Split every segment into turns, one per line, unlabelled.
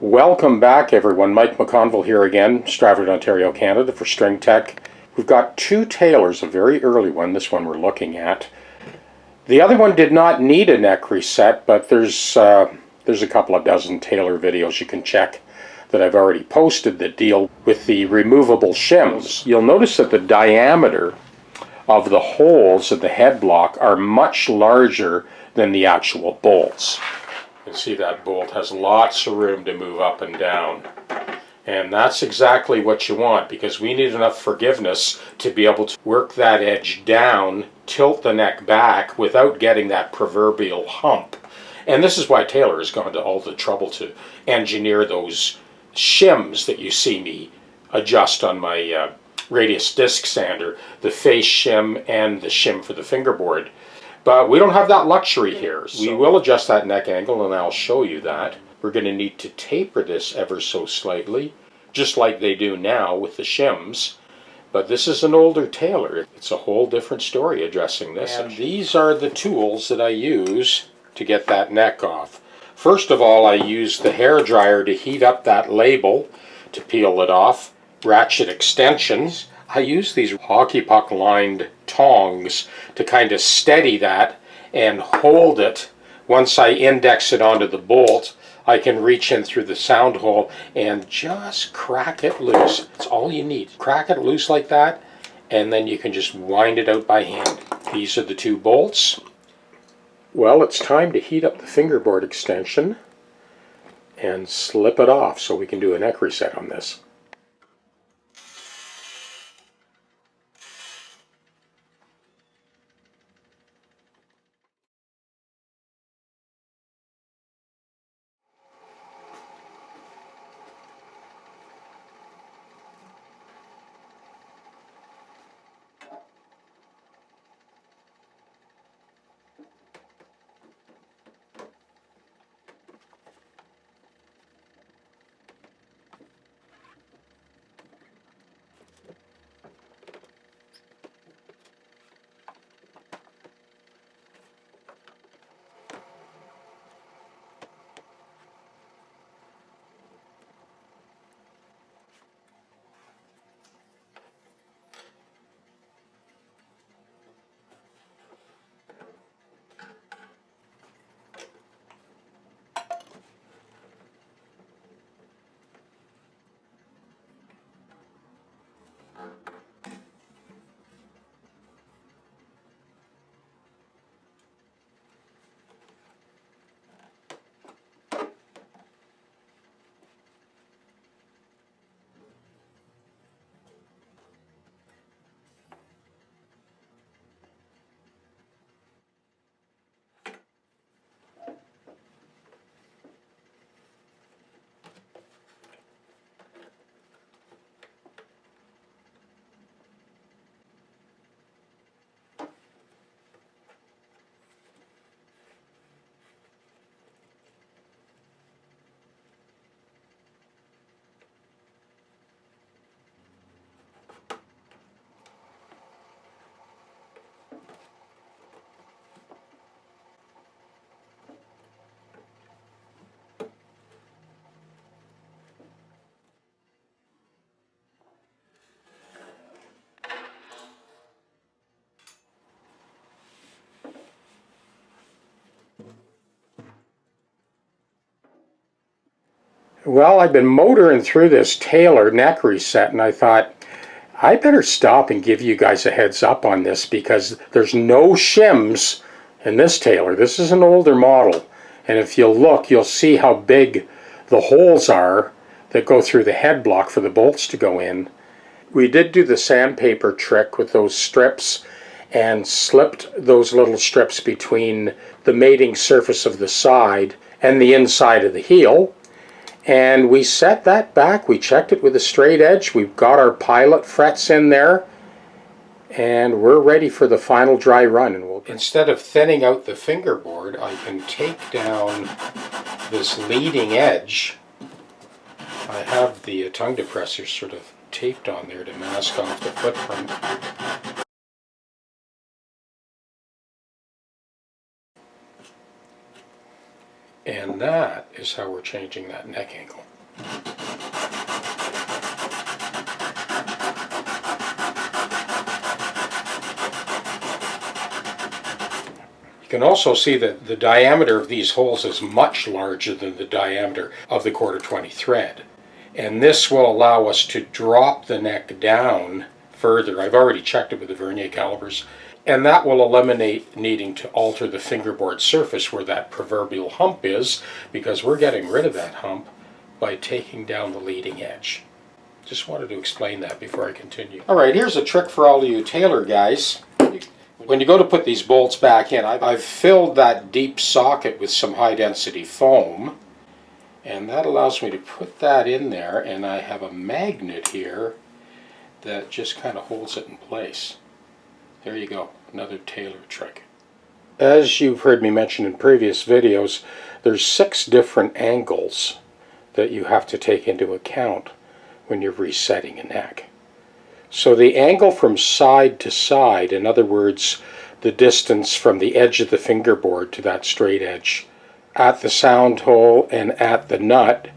Welcome back, everyone. Mike McConville here again, Stratford, Ontario, Canada for String Tech. We've got two tailors, a very early one, this one we're looking at. The other one did not need a neck reset, but there's a couple of dozen tailor videos you can check that I've already posted that deal with the removable shims. You'll notice that the diameter of the holes in the head block are much larger than the actual bolts. You can see that bolt has lots of room to move up and down. And that's exactly what you want, because we need enough forgiveness to be able to work that edge down, tilt the neck back without getting that proverbial hump. And this is why Taylor has gone to all the trouble to engineer those shims that you see me adjust on my radius disc sander, the face shim and the shim for the fingerboard. But we don't have that luxury here. So we will adjust that neck angle, and I'll show you that. We're going to need to taper this ever so slightly, just like they do now with the shims. But this is an older tailor. It's a whole different story addressing this. And these are the tools that I use to get that neck off. First of all, I use the hair dryer to heat up that label to peel it off. Ratchet extensions. I use these hockey puck lined tongs to kind of steady that and hold it. Once I index it onto the bolt, I can reach in through the sound hole and just crack it loose. That's all you need. Crack it loose like that, and then you can just wind it out by hand. These are the two bolts. Well, it's time to heat up the fingerboard extension and slip it off so we can do a neck reset on this. Well, I've been motoring through this tailor neck reset, and I thought, I better stop and give you guys a heads up on this, because there's no shims in this tailor. This is an older model, and if you'll look, you'll see how big the holes are that go through the head block for the bolts to go in. We did do the sandpaper trick with those strips and slipped those little strips between the mating surface of the side and the inside of the heel. And we set that back, we checked it with a straight edge, we've got our pilot frets in there, and we're ready for the final dry run. And instead of thinning out the fingerboard, I can take down this leading edge. I have the tongue depressor sort of taped on there to mask off the footprint. And that is how we're changing that neck angle. You can also see that the diameter of these holes is much larger than the diameter of the 1/4-20 thread. And this will allow us to drop the neck down further. I've already checked it with the vernier calipers. And that will eliminate needing to alter the fingerboard surface where that proverbial hump is, because we're getting rid of that hump by taking down the leading edge. Just wanted to explain that before I continue. All right, here's a trick for all of you tailor guys. When you go to put these bolts back in, I've filled that deep socket with some high density foam, and that allows me to put that in there, and I have a magnet here that just kind of holds it in place. There you go, another tailor trick. As you've heard me mention in previous videos, there's 6 different angles that you have to take into account when you're resetting a neck. So the angle from side to side, in other words, the distance from the edge of the fingerboard to that straight edge, at the sound hole and at the nut,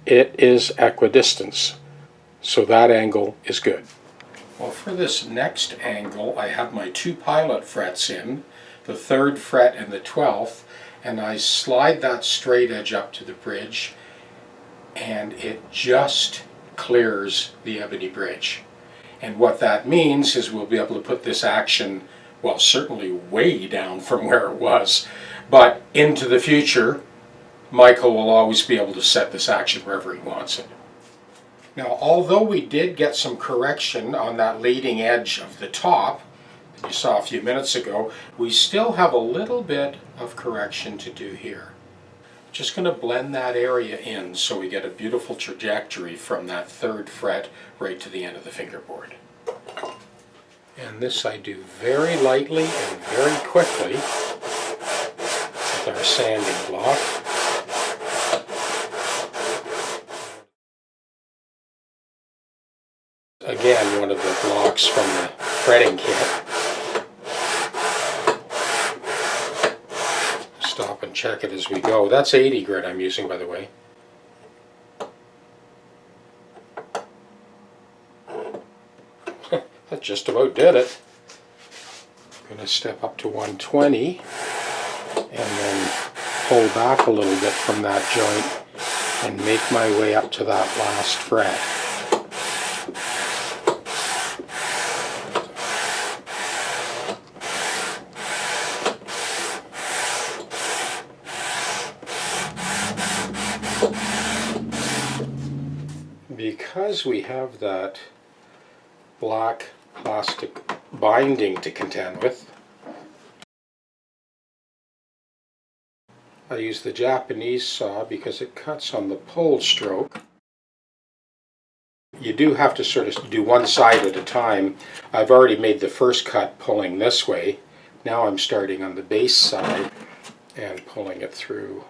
it is equidistance. So that angle is good. Well, for this next angle, I have my 2 pilot frets in, the 3rd fret and the 12th, and I slide that straight edge up to the bridge, and it just clears the ebony bridge. And what that means is we'll be able to put this action, well, certainly way down from where it was, but into the future, Michael will always be able to set this action wherever he wants it. Now, although we did get some correction on that leading edge of the top that you saw a few minutes ago, we still have a little bit of correction to do here. Just going to blend that area in so we get a beautiful trajectory from that 3rd fret right to the end of the fingerboard. And this I do very lightly and very quickly with our sanding block. Again, one of the blocks from the fretting kit. Stop and check it as we go. That's 80 grit I'm using, by the way. That just about did it. I'm going to step up to 120 and then pull back a little bit from that joint and make my way up to that last fret. Because we have that black plastic binding to contend with, I use the Japanese saw because it cuts on the pull stroke. You do have to sort of do one side at a time. I've already made the first cut pulling this way. Now I'm starting on the base side and pulling it through.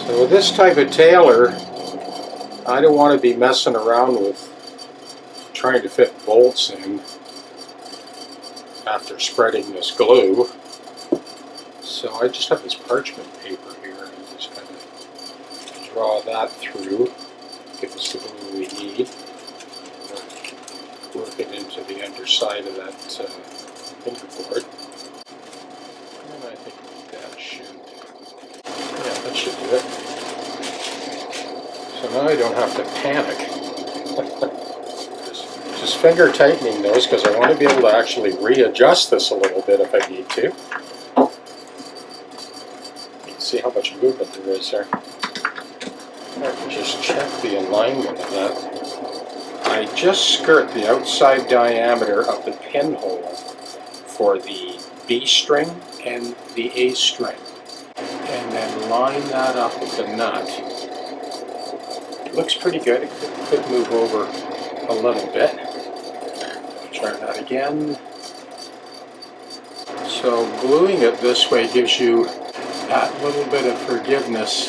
So with this type of tailor, I don't want to be messing around with trying to fit bolts in after spreading this glue. So I just have this parchment paper here and just kind of draw that through, give us the glue we need, work it into the underside of that fingerboard. And I think that should do it. So now I don't have to panic. Just finger tightening those because I want to be able to actually readjust this a little bit if I need to. See how much movement there is there. I can just check the alignment of that. I just skirt the outside diameter of the pinhole for the B string and the A string, and then line that up with the nut. It looks pretty good. It could move over a little bit. Try that again. So gluing it this way gives you that little bit of forgiveness,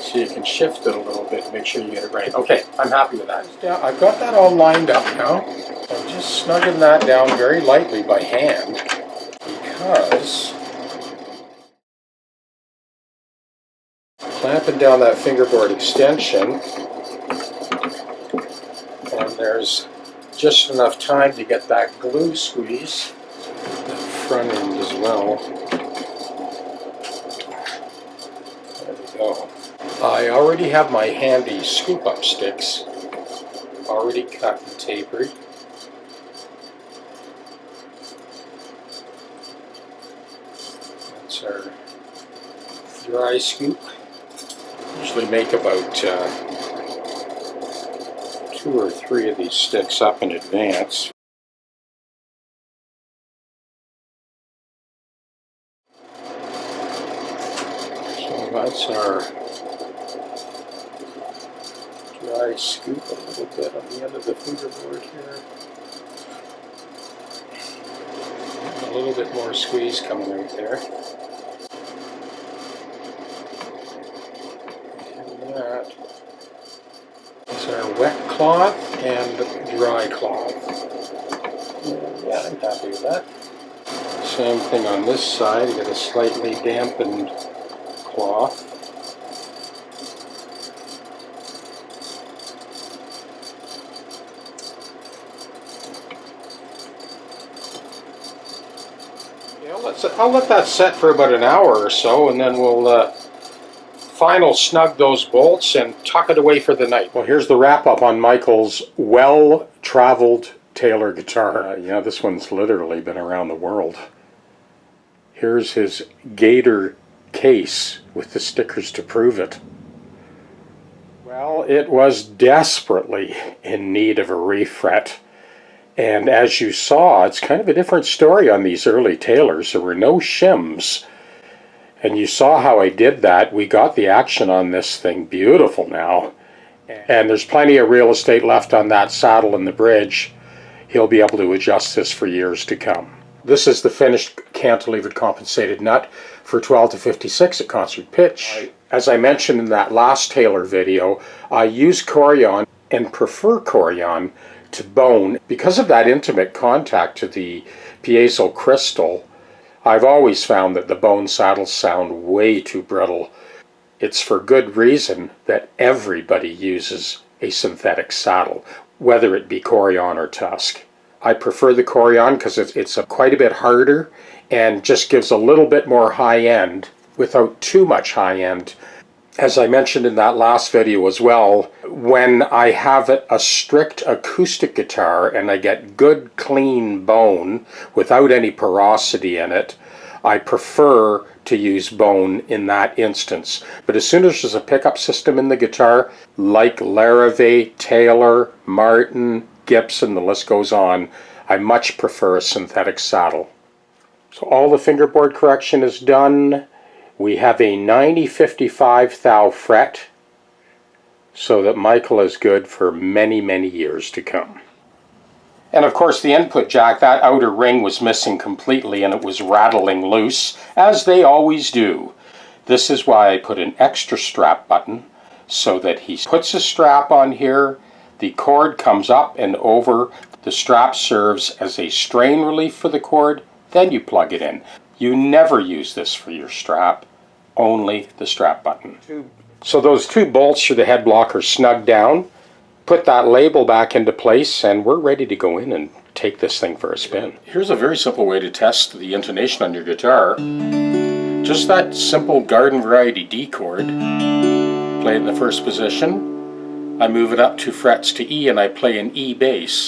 so you can shift it a little bit and make sure you get it right. Okay, I'm happy with that. Yeah, I've got that all lined up now. I'm just snugging that down very lightly by hand, because clamping down that fingerboard extension, and there's just enough time to get that glue squeeze, the front end as well. There we go. I already have my handy scoop up sticks already cut and tapered. That's our dry scoop. Usually make about 2 or 3 of these sticks up in advance. So that's our dry scoop a little bit on the end of the fingerboard here. A little bit more squeeze coming right there. And that is our wet cloth and dry cloth. Yeah, I'm happy with that. Same thing on this side, you get a slightly dampened cloth. I'll let that set for about an hour or so, and then we'll final snug those bolts and tuck it away for the night. Well, here's the wrap-up on Michael's well-traveled Taylor guitar. Yeah, this one's literally been around the world. Here's his gator case with the stickers to prove it. Well, it was desperately in need of a refret. And as you saw, it's kind of a different story on these early Taylors. There were no shims. And you saw how I did that. We got the action on this thing beautiful now. And there's plenty of real estate left on that saddle and the bridge. He'll be able to adjust this for years to come. This is the finished cantilevered compensated nut for 12 to 56 at concert pitch. As I mentioned in that last Taylor video, I use Corian and prefer Corian to bone. Because of that intimate contact to the piezo crystal, I've always found that the bone saddles sound way too brittle. It's for good reason that everybody uses a synthetic saddle, whether it be Corian or Tusk. I prefer the Corian because it's quite a bit harder and just gives a little bit more high end without too much high end. As I mentioned in that last video as well, when I have a strict acoustic guitar and I get good clean bone without any porosity in it, I prefer to use bone in that instance. But as soon as there's a pickup system in the guitar, like Larrivee, Taylor, Martin, Gibson, the list goes on, I much prefer a synthetic saddle. So all the fingerboard correction is done. We have a 90-55 thou fret, so that Michael is good for many, many years to come. And of course the input jack, that outer ring was missing completely and it was rattling loose, as they always do. This is why I put an extra strap button, so that he puts a strap on here, the cord comes up and over, the strap serves as a strain relief for the cord, then you plug it in. You never use this for your strap, only the strap button. So those 2 bolts for the head block are snugged down. Put that label back into place and we're ready to go in and take this thing for a spin. Here's a very simple way to test the intonation on your guitar. Just that simple garden variety D chord. Play in the first position. I move it up 2 frets to E and I play an E bass.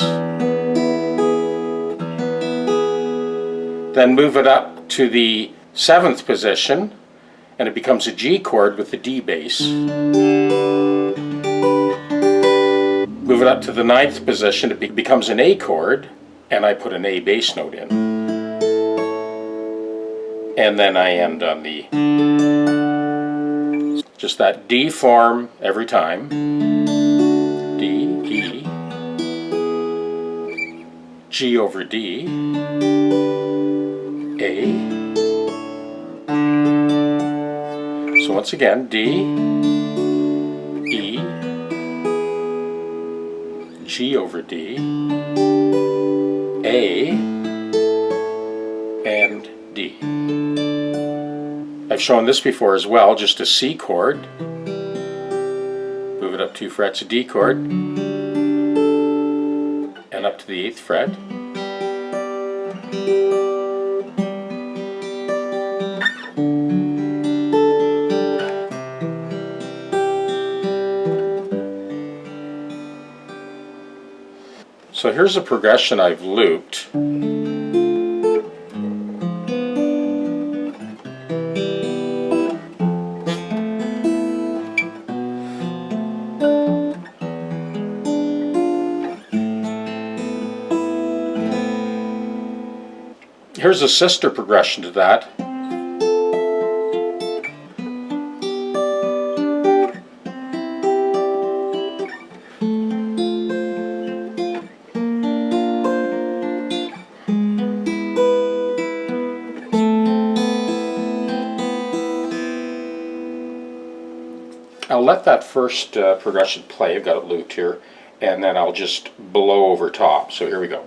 Then move it up to the 7th position and it becomes a G chord with the D bass. Move it up to the 9th position, it becomes an A chord, and I put an A bass note in. And then I end on the, just that D form every time. D, E, G over D, A. So once again, D, E, G over D, A, and D. I've shown this before as well, just a C chord. Move it up 2 frets, a D chord, and up to the 8th fret. So here's a progression I've looped. Here's a sister progression to that. I'll let that first progression play. I've got it looped here, and then I'll just blow over top. So here we go.